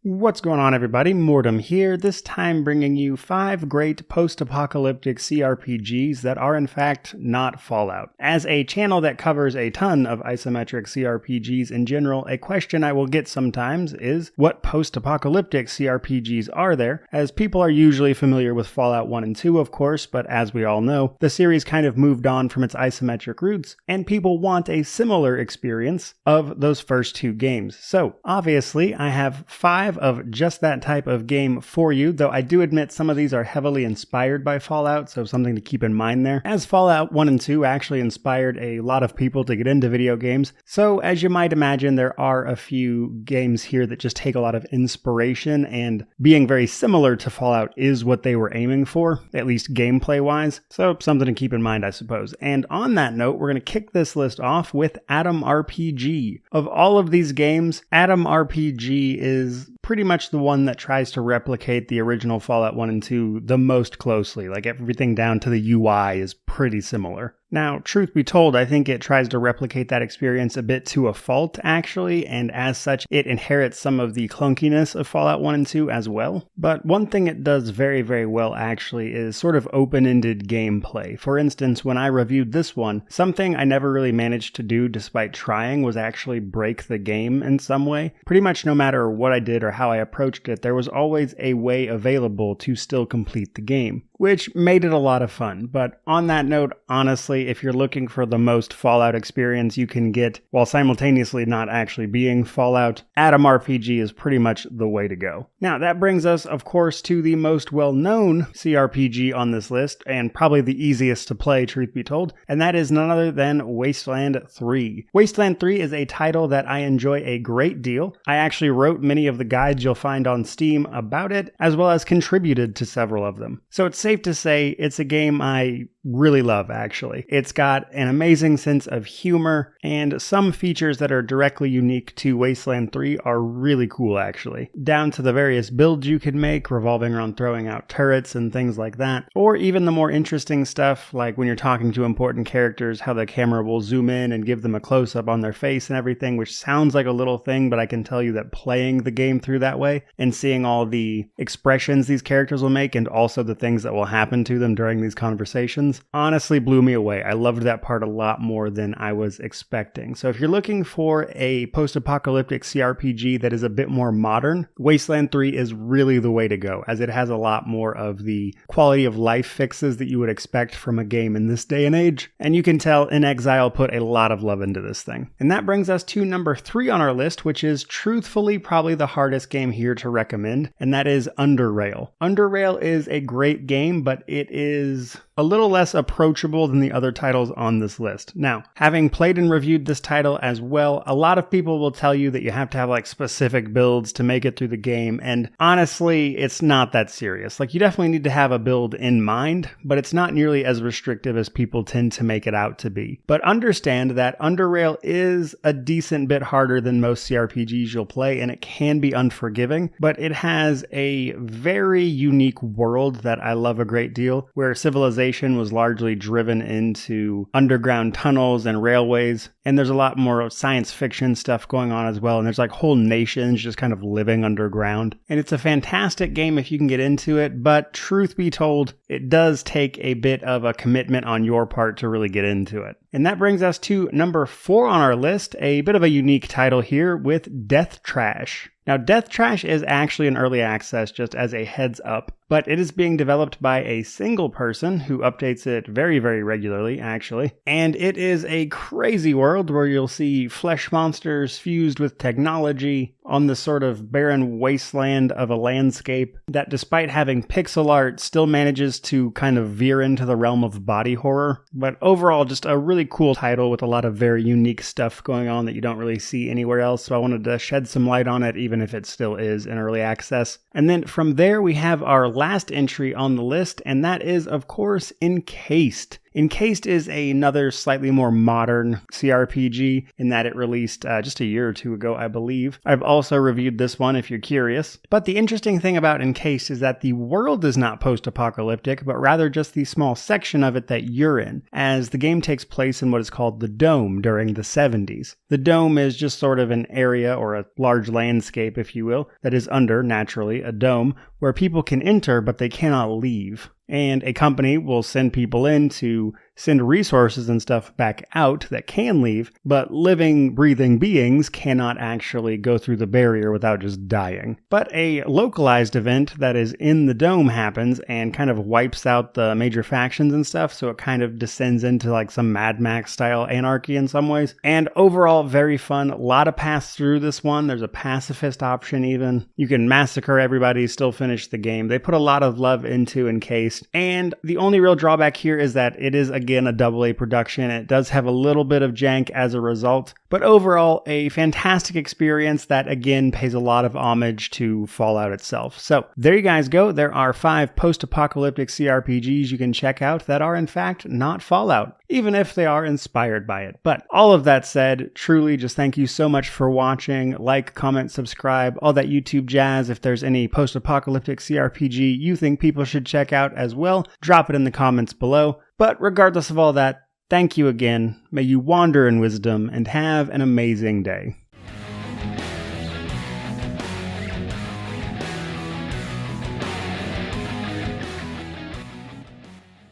What's going on, everybody? Mortem here, this time bringing you 5 great post-apocalyptic CRPGs that are in fact not Fallout. As a channel that covers a ton of isometric CRPGs in general, a question I will get sometimes is, what post-apocalyptic CRPGs are there? As people are usually familiar with Fallout 1 and 2, of course, but as we all know, the series kind of moved on from its isometric roots, and people want a similar experience of those first 2 games. So, obviously, I have 5 of just that type of game for you, though I do admit some of these are heavily inspired by Fallout, so something to keep in mind there, as Fallout 1 and 2 actually inspired a lot of people to get into video games. So as you might imagine, there are a few games here that just take a lot of inspiration, and being very similar to Fallout is what they were aiming for, at least gameplay wise, so something to keep in mind, I suppose. And on that note, we're going to kick this list off with Atom RPG. Of all of these games, Atom RPG is pretty much the one that tries to replicate the original Fallout 1 and 2 the most closely. Like, everything down to the UI is pretty similar. Now, truth be told, I think it tries to replicate that experience a bit to a fault, actually, and as such, it inherits some of the clunkiness of Fallout 1 and 2 as well. But one thing it does very, very well, actually, is sort of open-ended gameplay. For instance, when I reviewed this one, something I never really managed to do despite trying was actually break the game in some way. Pretty much no matter what I did or how I approached it, there was always a way available to still complete the game, which made it a lot of fun. But on that note, honestly, if you're looking for the most Fallout experience you can get while simultaneously not actually being Fallout, Atom RPG is pretty much the way to go. Now, that brings us, of course, to the most well-known CRPG on this list, and probably the easiest to play, truth be told, and that is none other than Wasteland 3. Wasteland 3 is a title that I enjoy a great deal. I actually wrote many of the guides you'll find on Steam about it, as well as contributed to several of them. So it's safe to say it's a game I really love, actually. It's got an amazing sense of humor, and some features that are directly unique to Wasteland 3 are really cool, actually. Down to the various builds you can make, revolving around throwing out turrets and things like that, or even the more interesting stuff, like when you're talking to important characters, how the camera will zoom in and give them a close-up on their face and everything, which sounds like a little thing, but I can tell you that playing the game through that way, and seeing all the expressions these characters will make, and also the things that will happen to them during these conversations, honestly blew me away. I loved that part a lot more than I was expecting. So if you're looking for a post-apocalyptic CRPG that is a bit more modern, Wasteland 3 is really the way to go, as it has a lot more of the quality of life fixes that you would expect from a game in this day and age. And you can tell In Exile put a lot of love into this thing. And that brings us to number 3 on our list, which is truthfully probably the hardest game here to recommend, and that is Underrail. Underrail is a great game, but it is a little less approachable than the other titles on this list. Now, having played and reviewed this title as well, a lot of people will tell you that you have to have like specific builds to make it through the game, and honestly, it's not that serious. Like, you definitely need to have a build in mind, but it's not nearly as restrictive as people tend to make it out to be. But understand that Underrail is a decent bit harder than most CRPGs you'll play, and it can be unforgiving, but it has a very unique world that I love a great deal, where civilization was largely driven into underground tunnels and railways, and there's a lot more science fiction stuff going on as well, and there's like whole nations just kind of living underground. And it's a fantastic game if you can get into it, but truth be told, it does take a bit of a commitment on your part to really get into it. And that brings us to number 4 on our list, a bit of a unique title here with Death Trash. Now, Death Trash is actually in early access, just as a heads up, but it is being developed by a single person who updates it very, very regularly, actually. And it is a crazy world where you'll see flesh monsters fused with technology on this sort of barren wasteland of a landscape that, despite having pixel art, still manages to kind of veer into the realm of body horror. But overall, just a really cool title with a lot of very unique stuff going on that you don't really see anywhere else, so I wanted to shed some light on it, even if it still is in early access. And then from there, we have our last entry on the list, and that is, of course, Encased. Encased is another slightly more modern CRPG in that it released just a year or two ago, I believe. I've also reviewed this one if you're curious. But the interesting thing about Encased is that the world is not post-apocalyptic, but rather just the small section of it that you're in, as the game takes place in what is called the Dome during the 70s. The Dome is just sort of an area or a large landscape, if you will, that is under, naturally, a dome where people can enter but they cannot leave. And a company will send people in to send resources and stuff back out that can leave, but living, breathing beings cannot actually go through the barrier without just dying. But a localized event that is in the dome happens and kind of wipes out the major factions and stuff, so it kind of descends into like some Mad Max style anarchy in some ways. And overall, very fun. A lot of pass through this one. There's a pacifist option even. You can massacre everybody, still finish the game. They put a lot of love into Encased. And the only real drawback here is that it is, again, a AA production. It does have a little bit of jank as a result, but overall, a fantastic experience that, again, pays a lot of homage to Fallout itself. So there you guys go. There are 5 post-apocalyptic CRPGs you can check out that are, in fact, not Fallout, even if they are inspired by it. But all of that said, truly just thank you so much for watching. Like, comment, subscribe, all that YouTube jazz. If there's any post-apocalyptic CRPG you think people should check out as well, drop it in the comments below. But regardless of all that, thank you again. May you wander in wisdom and have an amazing day.